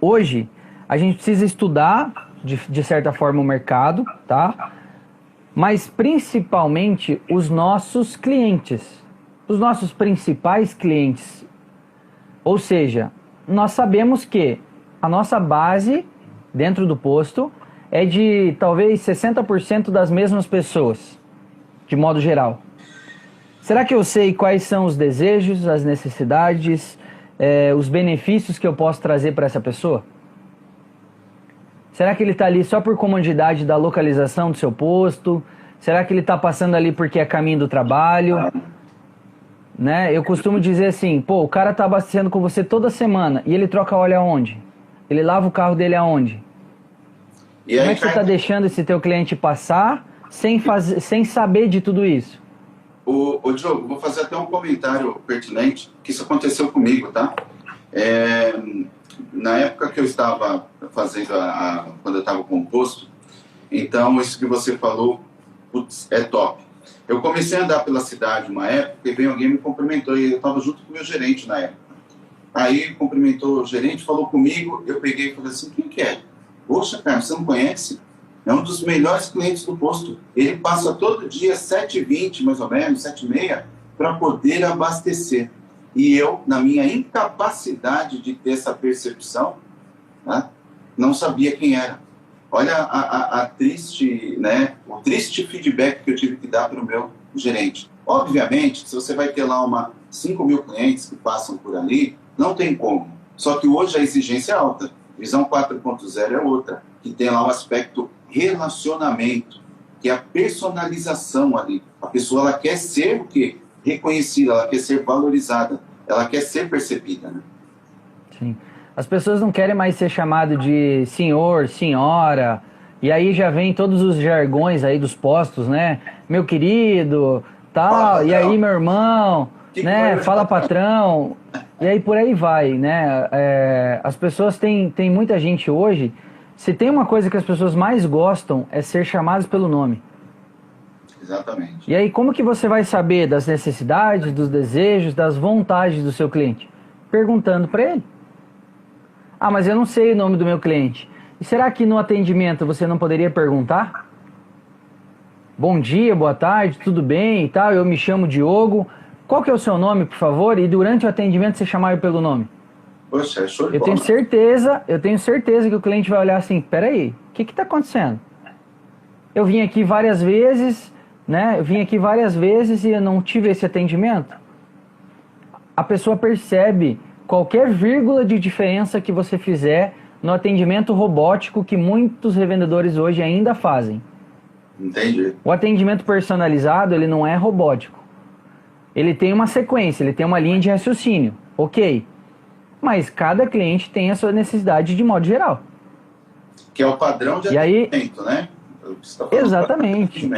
hoje a gente precisa estudar de certa forma o mercado, tá? Mas principalmente os nossos clientes, os nossos principais clientes. Ou seja, nós sabemos que a nossa base dentro do posto é de talvez 60% das mesmas pessoas, de modo geral. Será que eu sei quais são os desejos, as necessidades, os benefícios que eu posso trazer para essa pessoa? Será que ele está ali só por comodidade da localização do seu posto? Será que ele está passando ali porque é caminho do trabalho? Né? Eu costumo dizer assim, pô, o cara está abastecendo com você toda semana e ele troca óleo aonde? Ele lava o carro dele aonde? E como aí, é que você está deixando esse teu cliente passar sem saber de tudo isso? Ô Diogo, vou fazer até um comentário pertinente, que isso aconteceu comigo, tá? Na época que eu estava fazendo, quando eu estava com o posto, então isso que você falou, putz, é top. Eu comecei a andar pela cidade uma época e veio alguém me cumprimentou, e eu estava junto com o meu gerente na época. Aí cumprimentou o gerente, falou comigo, eu peguei e falei assim, quem que é? Poxa, cara, você não conhece? É um dos melhores clientes do posto. Ele passa todo dia 7h20, mais ou menos, 7h30, para poder abastecer. E eu, na minha incapacidade de ter essa percepção, né, não sabia quem era. Olha a triste, né, o triste feedback que eu tive que dar para o meu gerente. Obviamente, se você vai ter lá 5 mil clientes que passam por ali, não tem como. Só que hoje a exigência é alta. Visão 4.0 é outra, que tem lá o aspecto relacionamento, que é a personalização ali. A pessoa, ela quer ser o quê? Reconhecida, ela quer ser valorizada, ela quer ser percebida, né? Sim. As pessoas não querem mais ser chamado de senhor, senhora, e aí já vem todos os jargões aí dos postos, né? Meu querido, tal, fala, e aí meu irmão, né? Fala patrão, e aí por aí vai, né? As pessoas têm muita gente hoje, se tem uma coisa que as pessoas mais gostam é ser chamadas pelo nome. Exatamente. E aí como que você vai saber das necessidades, dos desejos, das vontades do seu cliente? Perguntando para ele. Ah, mas eu não sei o nome do meu cliente. E será que no atendimento você não poderia perguntar? Bom dia, boa tarde, tudo bem e tal, eu me chamo Diogo. Qual que é o seu nome, por favor? E durante o atendimento você chamar eu pelo nome. Poxa, é show de eu bola. tenho certeza que o cliente vai olhar assim, peraí, o que está acontecendo? Eu vim aqui várias vezes, né? Eu vim aqui várias vezes e eu não tive esse atendimento. A pessoa percebe qualquer vírgula de diferença que você fizer no atendimento robótico que muitos revendedores hoje ainda fazem. Entendi. O atendimento personalizado, ele não é robótico. Ele tem uma sequência, ele tem uma linha de raciocínio, ok. Mas cada cliente tem a sua necessidade de modo geral. Que é o padrão de atendimento, né? Exatamente.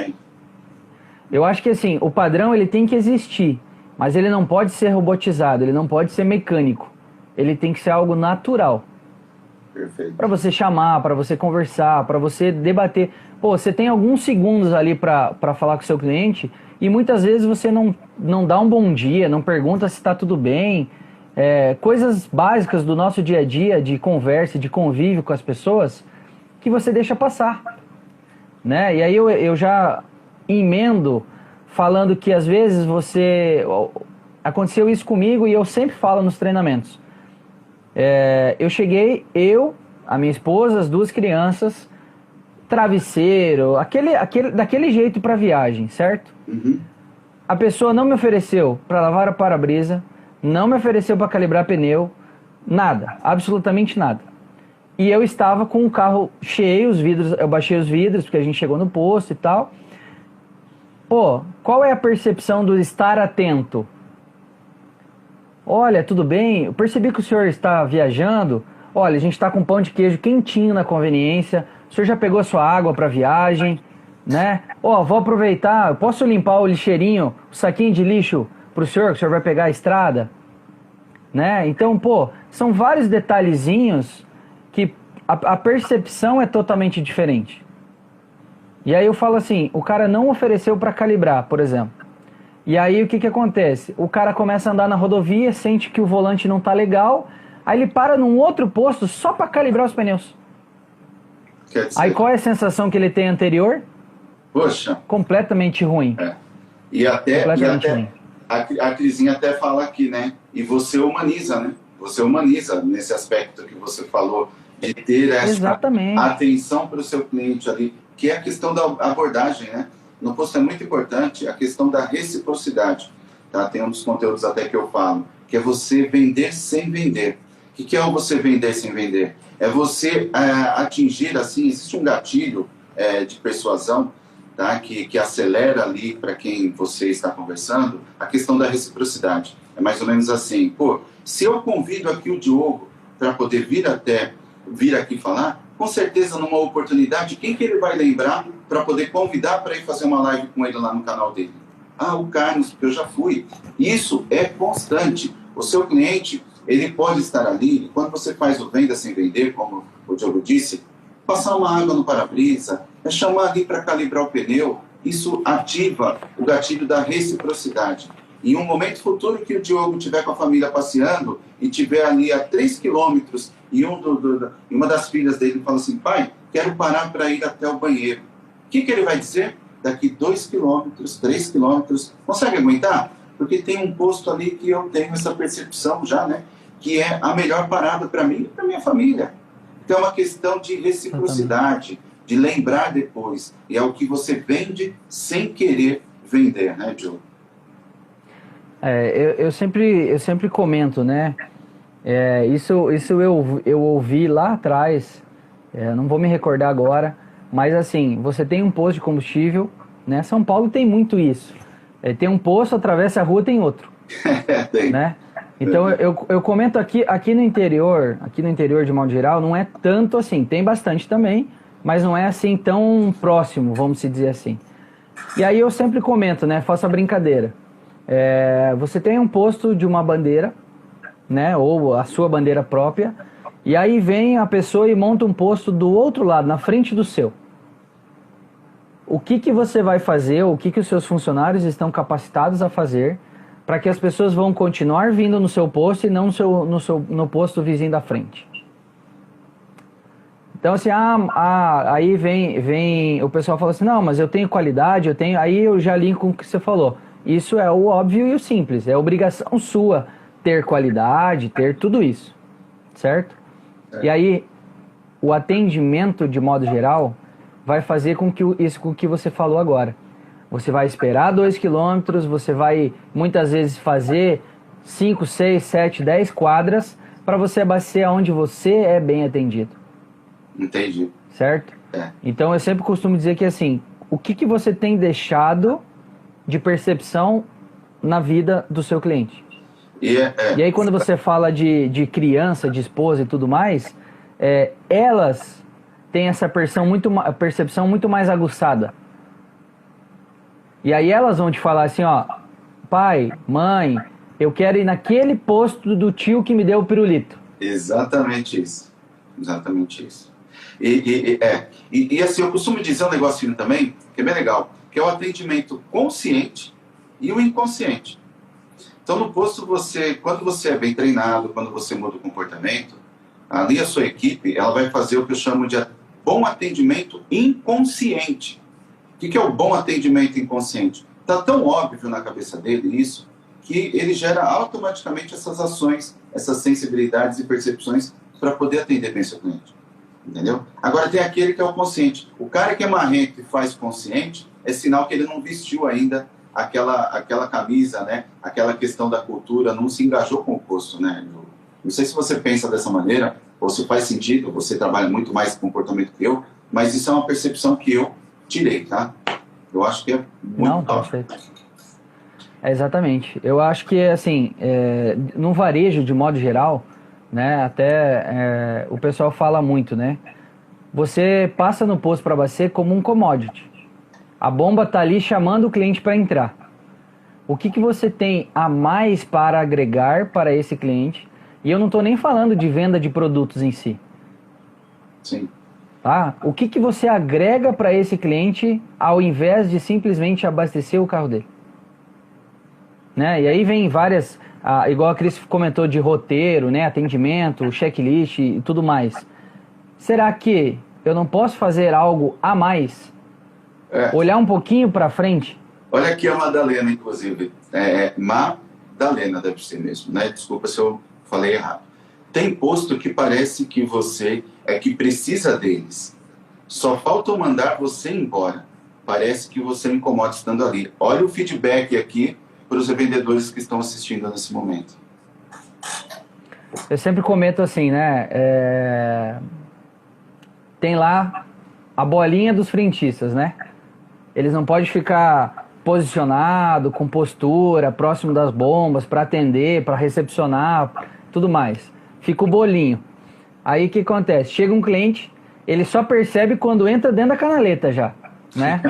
Eu acho que assim, o padrão ele tem que existir, mas ele não pode ser robotizado, ele não pode ser mecânico. Ele tem que ser algo natural. Perfeito. Para você chamar, para você conversar, para você debater. Pô, você tem alguns segundos ali para falar com o seu cliente e muitas vezes você não dá um bom dia, não pergunta se está tudo bem. Coisas básicas do nosso dia a dia, de conversa, de convívio com as pessoas, que você deixa passar, né? E aí eu já emendo falando que às vezes aconteceu isso comigo e eu sempre falo nos treinamentos. Eu cheguei, a minha esposa, as 2 crianças, travesseiro, daquele jeito para viagem, certo? Uhum. A pessoa não me ofereceu para lavar o para-brisa, não me ofereceu para calibrar pneu, nada, absolutamente nada. E eu estava com o carro cheio, os vidros, eu baixei os vidros porque a gente chegou no posto e tal. Pô, qual é a percepção do estar atento? Olha, tudo bem, eu percebi que o senhor está viajando. Olha, a gente está com pão de queijo quentinho na conveniência. O senhor já pegou a sua água para viagem, né? Ó, vou aproveitar, eu posso limpar o lixeirinho, o saquinho de lixo para o senhor, que o senhor vai pegar a estrada? Né? Então, pô, são vários detalhezinhos que a percepção é totalmente diferente. E aí eu falo assim, o cara não ofereceu para calibrar, por exemplo. E aí o que acontece? O cara começa a andar na rodovia, sente que o volante não tá legal, aí ele para num outro posto só para calibrar os pneus. Quer dizer, Aí qual é a sensação que ele tem anterior? poxa. Completamente ruim. E até ruim. A Crisinha até fala aqui, né? E você humaniza, né? Você humaniza nesse aspecto que você falou, de ter essa atenção para o seu cliente ali, que é a questão da abordagem, né? No posto é muito importante a questão da reciprocidade, tá? Tem um dos conteúdos até que eu falo, que é você vender sem vender. O que é o você vender sem vender? É você atingir, assim, existe um gatilho de persuasão, tá? Que acelera ali para quem você está conversando, a questão da reciprocidade. É mais ou menos assim, pô, se eu convido aqui o Diogo para poder vir aqui falar, com certeza numa oportunidade, quem que ele vai lembrar para poder convidar para ir fazer uma live com ele lá no canal dele? Ah, o Carlos, porque eu já fui. Isso é constante. O seu cliente, ele pode estar ali, e quando você faz o venda sem vender, como o Diogo disse, passar uma água no para-brisa, chamar ali para calibrar o pneu, isso ativa o gatilho da reciprocidade. Em um momento futuro que o Diogo estiver com a família passeando e estiver ali a 3 quilômetros e uma das filhas dele fala assim, pai, quero parar para ir até o banheiro. O que ele vai dizer? Daqui 2 quilômetros, 3 quilômetros, consegue aguentar? Porque tem um posto ali que eu tenho essa percepção já, né? Que é a melhor parada para mim e para minha família. Então é uma questão de reciprocidade, de lembrar depois. E é o que você vende sem querer vender, né, Diogo? Eu sempre comento, né? Isso eu ouvi lá atrás, não vou me recordar agora, mas assim, você tem um posto de combustível, né? São Paulo tem muito isso. Tem um posto, atravessa a rua, tem outro. Tem. Né? Então eu comento aqui no interior de modo geral, não é tanto assim, tem bastante também, mas não é assim tão próximo, vamos dizer assim. E aí eu sempre comento, né? Faço a brincadeira. Você tem um posto de uma bandeira, né? Ou a sua bandeira própria, e aí vem a pessoa e monta um posto do outro lado, na frente do seu. O que você vai fazer, o que os seus funcionários estão capacitados a fazer para que as pessoas vão continuar vindo no seu posto e não no posto vizinho da frente? Então assim, aí vem o pessoal fala assim, não, mas eu tenho qualidade, aí eu já linko com o que você falou. Isso é o óbvio e o simples, é obrigação sua ter qualidade, ter tudo isso, certo? E aí, o atendimento de modo geral vai fazer com que você falou agora. Você vai esperar 2 quilômetros, você vai muitas vezes fazer 5, 6, 7, 10 quadras para você abastecer onde você é bem atendido. Entendi. Certo? Então eu sempre costumo dizer que assim, o que você tem deixado de percepção na vida do seu cliente? E aí quando você fala de criança, de esposa e tudo mais, elas têm essa percepção muito mais aguçada. E aí elas vão te falar assim, ó, pai, mãe, eu quero ir naquele posto do tio que me deu o pirulito. Exatamente isso. Exatamente isso. E assim, eu costumo dizer um negocinho também, que é bem legal, que é o atendimento consciente e o inconsciente. Então, no posto, quando você é bem treinado, quando você muda o comportamento, ali a sua equipe, ela vai fazer o que eu chamo de bom atendimento inconsciente. O que é o bom atendimento inconsciente? Está tão óbvio na cabeça dele isso, que ele gera automaticamente essas ações, essas sensibilidades e percepções para poder atender bem seu cliente. Entendeu? Agora tem aquele que é o consciente. O cara que é marrento e faz consciente é sinal que ele não vestiu ainda aquela camisa, né? Aquela questão da cultura, não se engajou com o posto, né? Não sei se você pensa dessa maneira, ou se faz sentido, você trabalha muito mais com comportamento que eu, mas isso é uma percepção que eu tirei, tá? Eu acho que é muito top. Perfeito. Exatamente. Eu acho que, assim, no varejo, de modo geral, né, até o pessoal fala muito, né? Você passa no posto para abastecer como um commodity. A bomba tá ali chamando o cliente para entrar. O que você tem a mais para agregar para esse cliente? E eu não estou nem falando de venda de produtos em si. Sim. Tá? O que você agrega para esse cliente ao invés de simplesmente abastecer o carro dele? Né? E aí vem várias, igual a Cris comentou, de roteiro, né? Atendimento, checklist e tudo mais. Será que eu não posso fazer algo a mais? Olhar um pouquinho para frente? Olha aqui a Madalena, inclusive. Madalena deve ser mesmo, né? Desculpa se eu falei errado. Tem posto que parece que você é que precisa deles. Só falta mandar você embora. Parece que você me incomoda estando ali. Olha o feedback aqui para os vendedores que estão assistindo nesse momento. Eu sempre comento assim, né? Tem lá a bolinha dos frentistas, né? Eles não podem ficar posicionado, com postura, próximo das bombas, para atender, para recepcionar, tudo mais. Fica o bolinho. Aí o que acontece? Chega um cliente, ele só percebe quando entra dentro da canaleta já, né?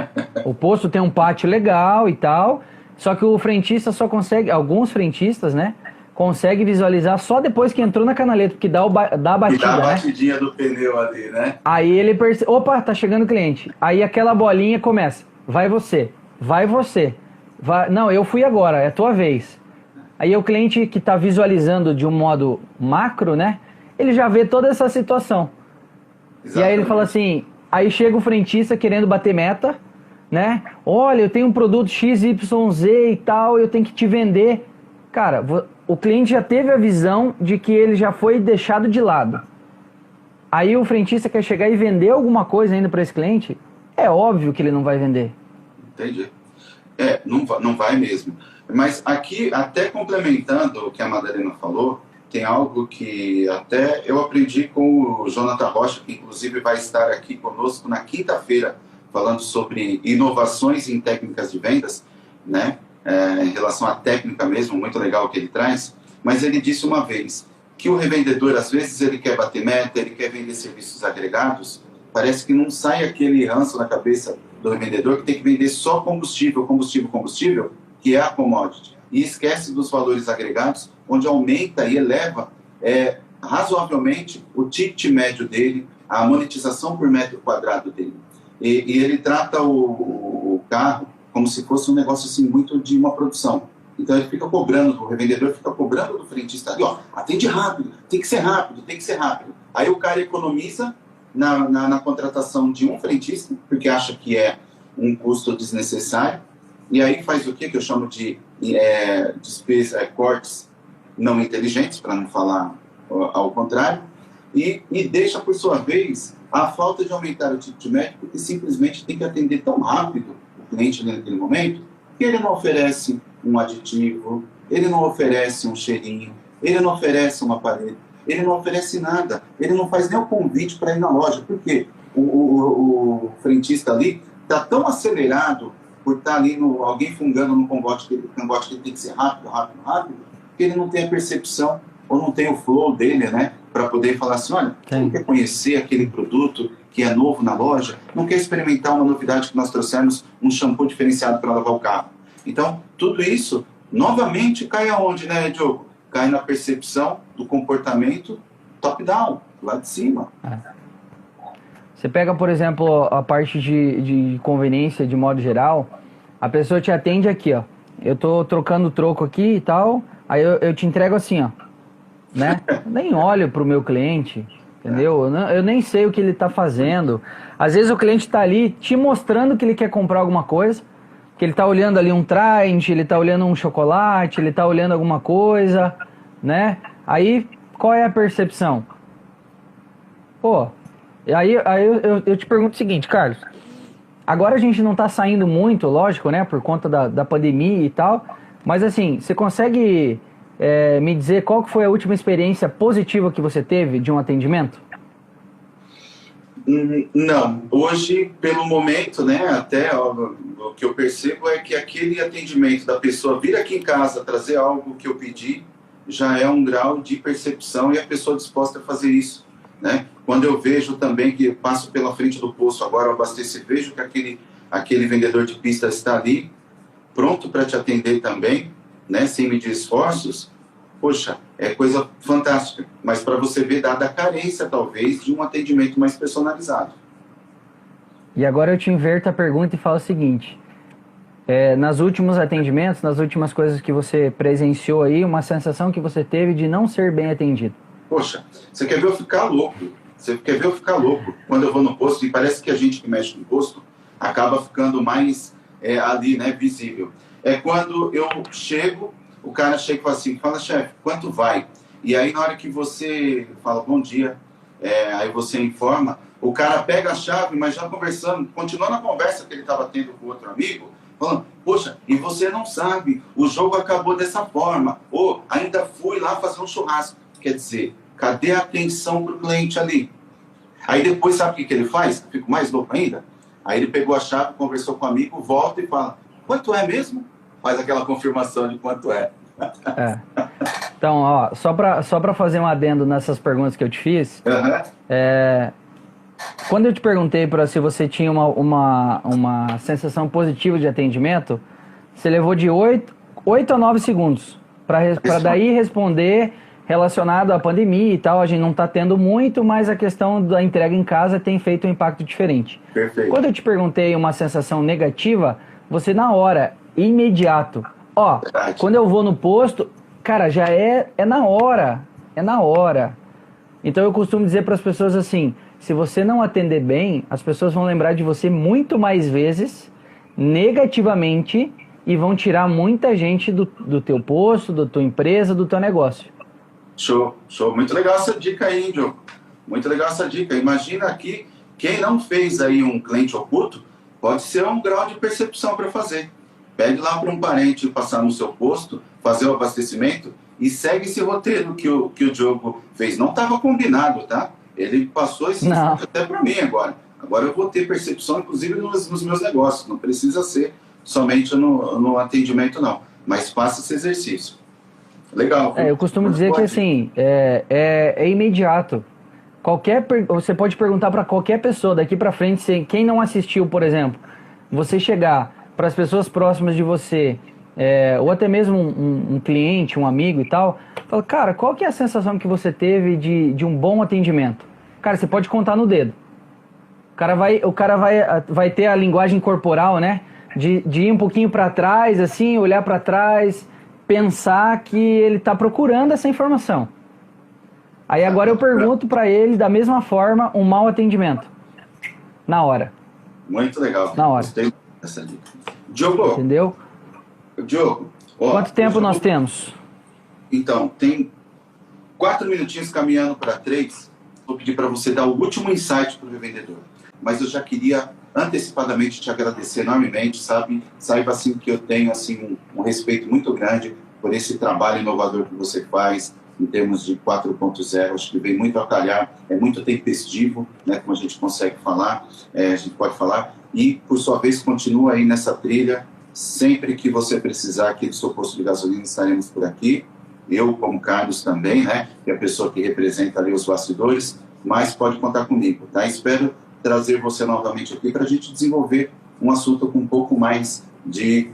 O posto tem um pátio legal e tal, só que o frentista só consegue, alguns frentistas, né? Consegue visualizar só depois que entrou na canaleta, porque dá a batida, e dá a né? batidinha do pneu ali, né? Aí ele percebe, opa, tá chegando o cliente. Aí aquela bolinha começa, vai você, vai, não, eu fui agora, é a tua vez. Aí o cliente que está visualizando de um modo macro, né? Ele já vê toda essa situação. Exatamente. E aí ele fala assim, aí chega o frentista querendo bater meta, né? Olha, eu tenho um produto XYZ e tal, eu tenho que te vender. Cara, o cliente já teve a visão de que ele já foi deixado de lado. Aí o frentista quer chegar e vender alguma coisa ainda para esse cliente, é óbvio que ele não vai vender. Entendi. Não vai mesmo. Mas aqui, até complementando o que a Madalena falou, tem algo que até eu aprendi com o Jonathan Rocha, que inclusive vai estar aqui conosco na quinta-feira, falando sobre inovações em técnicas de vendas, né? Em relação à técnica mesmo, muito legal o que ele traz. Mas ele disse uma vez que o revendedor, às vezes, ele quer bater meta, ele quer vender serviços agregados, parece que não sai aquele ranço na cabeça do revendedor que tem que vender só combustível, que é a commodity, e esquece dos valores agregados, onde aumenta e eleva razoavelmente o ticket médio dele, a monetização por metro quadrado dele. E ele trata o carro como se fosse um negócio assim, muito de uma produção. Então ele fica cobrando, o revendedor fica cobrando do frentista ali, ó, atende rápido, tem que ser rápido. Aí o cara economiza na contratação de um frentista, porque acha que é um custo desnecessário, e aí faz o que eu chamo de cortes não inteligentes, para não falar ao contrário, e deixa, por sua vez, a falta de aumentar o ticket médio, porque simplesmente tem que atender tão rápido o cliente naquele momento, que ele não oferece um aditivo, ele não oferece um cheirinho, ele não oferece uma parede, ele não oferece nada, ele não faz nem o convite para ir na loja, porque o frentista ali está tão acelerado por estar ali alguém fungando no cangote que ele tem que ser rápido, que ele não tem a percepção ou não tem o flow dele, né, para poder falar assim, olha, não quer conhecer aquele produto que é novo na loja, não quer experimentar uma novidade que nós trouxemos, um shampoo diferenciado para lavar o carro. Então, tudo isso, novamente, cai aonde, né, Diogo? Cai na percepção do comportamento top-down, lá de cima. Você pega, por exemplo, a parte de conveniência, de modo geral, a pessoa te atende aqui, ó. Eu tô trocando o troco aqui e tal, aí eu te entrego assim, ó. Né? Nem olho pro meu cliente, entendeu? Eu nem sei o que ele está fazendo. Às vezes o cliente está ali te mostrando que ele quer comprar alguma coisa, que ele está olhando ali um Trident, ele está olhando um chocolate, ele está olhando alguma coisa, né? Aí, qual é a percepção? Pô, aí eu te pergunto o seguinte, Carlos. Agora a gente não está saindo muito, lógico, né? Por conta da pandemia e tal. Mas assim, você consegue me dizer qual que foi a última experiência positiva que você teve de um atendimento? Não, hoje, pelo momento, né, até o que eu percebo é que aquele atendimento da pessoa vir aqui em casa trazer algo que eu pedi já é um grau de percepção e a pessoa disposta a fazer isso, né? Quando eu vejo também que eu passo pela frente do posto agora, eu abasteço, vejo que aquele vendedor de pista está ali, pronto para te atender também, né, sem medir esforços, poxa, é coisa fantástica. Mas para você ver, dada a carência, talvez, de um atendimento mais personalizado. E agora eu te inverto a pergunta e falo o seguinte. Nas últimos atendimentos, nas últimas coisas que você presenciou aí, uma sensação que você teve de não ser bem atendido? Poxa, você quer ver eu ficar louco? Você quer ver eu ficar louco? Quando eu vou no posto, e parece que a gente que mexe no posto acaba ficando mais ali, né, visível. É quando eu chego, o cara chega e fala assim, fala, chefe, quanto vai? E aí, na hora que você fala, bom dia, aí você informa, o cara pega a chave, mas já conversando, continuando a conversa que ele estava tendo com outro amigo, falando, poxa, e você não sabe, o jogo acabou dessa forma, ou ainda fui lá fazer um churrasco. Quer dizer, cadê a atenção para o cliente ali? Aí depois, sabe o que ele faz? Fico mais louco ainda. Aí ele pegou a chave, conversou com o amigo, volta e fala, quanto é mesmo? Faz aquela confirmação de quanto é. Então, ó, só para fazer um adendo nessas perguntas que eu te fiz, quando eu te perguntei se você tinha uma sensação positiva de atendimento, você levou de 8 a 9 segundos para daí responder relacionado à pandemia e tal. A gente não está tendo muito, mas a questão da entrega em casa tem feito um impacto diferente. Perfeito. Quando eu te perguntei uma sensação negativa, você na hora, imediato, ó, verdade. Quando eu vou no posto, cara, já é na hora, Então eu costumo dizer para as pessoas assim, se você não atender bem, as pessoas vão lembrar de você muito mais vezes, negativamente, e vão tirar muita gente do teu posto, da tua empresa, do teu negócio. Show. Muito legal essa dica aí, Diogo. Muito legal essa dica. Imagina aqui, quem não fez aí um cliente oculto, pode ser um grau de percepção para fazer. Pede lá para um parente passar no seu posto, fazer o abastecimento e segue esse roteiro que o Diogo fez. Não estava combinado, tá? Ele passou esse até para mim agora. Agora eu vou ter percepção, inclusive, nos meus negócios. Não precisa ser somente no atendimento, não. Mas faça esse exercício. Legal. Eu costumo dizer que assim, é imediato. Você pode perguntar para qualquer pessoa daqui para frente, quem não assistiu, por exemplo, você chegar para as pessoas próximas de você, ou até mesmo um cliente, um amigo e tal, fala, cara, qual que é a sensação que você teve de um bom atendimento? Cara, você pode contar no dedo. O cara vai ter a linguagem corporal, né? De ir um pouquinho para trás, assim, olhar para trás, pensar que ele está procurando essa informação. Aí agora eu pergunto para ele, da mesma forma, um mau atendimento. Na hora. Muito legal. Na hora. Gostei dessa dica. Diogo. Entendeu? Diogo. Quanto tempo nós temos? Então, tem 4 minutinhos caminhando para 3. Vou pedir para você dar o último insight para o revendedor. Mas eu já queria antecipadamente te agradecer enormemente, sabe? Saiba assim que eu tenho assim um respeito muito grande por esse trabalho inovador que você faz em termos de 4.0. Acho que vem muito a calhar, é muito tempestivo, né? Como a gente consegue falar, a gente pode falar. E, por sua vez, continua aí nessa trilha. Sempre que você precisar aqui do seu posto de gasolina, estaremos por aqui. Eu, como Carlos, também, né? Que é a pessoa que representa ali os bastidores, mas pode contar comigo, tá? Espero trazer você novamente aqui para a gente desenvolver um assunto com um pouco mais de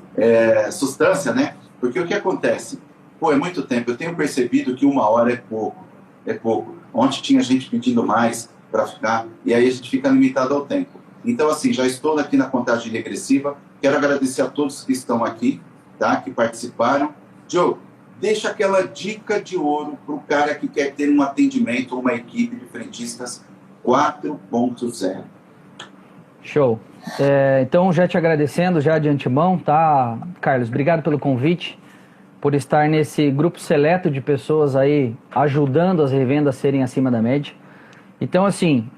substância, né? Porque o que acontece? Pô, é muito tempo. Eu tenho percebido que 1 hora é pouco. Ontem tinha gente pedindo mais para ficar, e aí a gente fica limitado ao tempo. Então, assim, já estou aqui na contagem regressiva. Quero agradecer a todos que estão aqui, tá? Que participaram. Joe, deixa aquela dica de ouro para o cara que quer ter um atendimento ou uma equipe de frentistas 4.0. Show. Então, já te agradecendo já de antemão, tá, Carlos? Obrigado pelo convite, por estar nesse grupo seleto de pessoas aí ajudando as revendas a serem acima da média. Então, assim,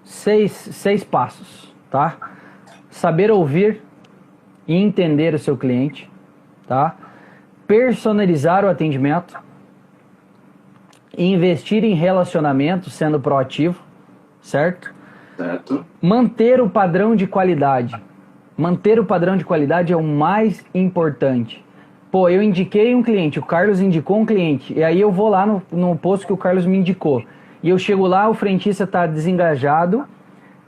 6 passos, tá? Saber ouvir e entender o seu cliente, tá? Personalizar o atendimento, investir em relacionamento, sendo proativo, certo? Certo. Manter o padrão de qualidade. Manter o padrão de qualidade é o mais importante. Pô, eu indiquei um cliente, o Carlos indicou um cliente, e aí eu vou lá no posto que o Carlos me indicou. E eu chego lá, o frentista está desengajado,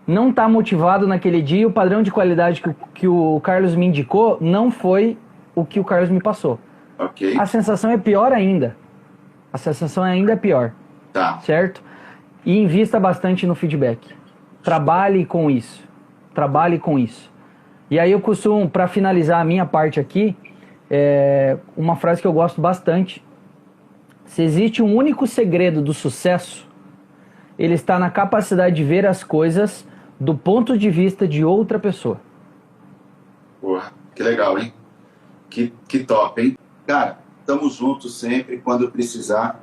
não está motivado naquele dia, e o padrão de qualidade que o Carlos me indicou não foi o que o Carlos me passou. Ok. A sensação é pior ainda. A sensação ainda é pior. Tá. Certo? E invista bastante no feedback. Trabalhe com isso. Trabalhe com isso. E aí eu costumo, para finalizar a minha parte aqui, uma frase que eu gosto bastante. Se existe um único segredo do sucesso, ele está na capacidade de ver as coisas do ponto de vista de outra pessoa. Porra, que legal, hein? Que top, hein? Cara, estamos juntos sempre. Quando precisar,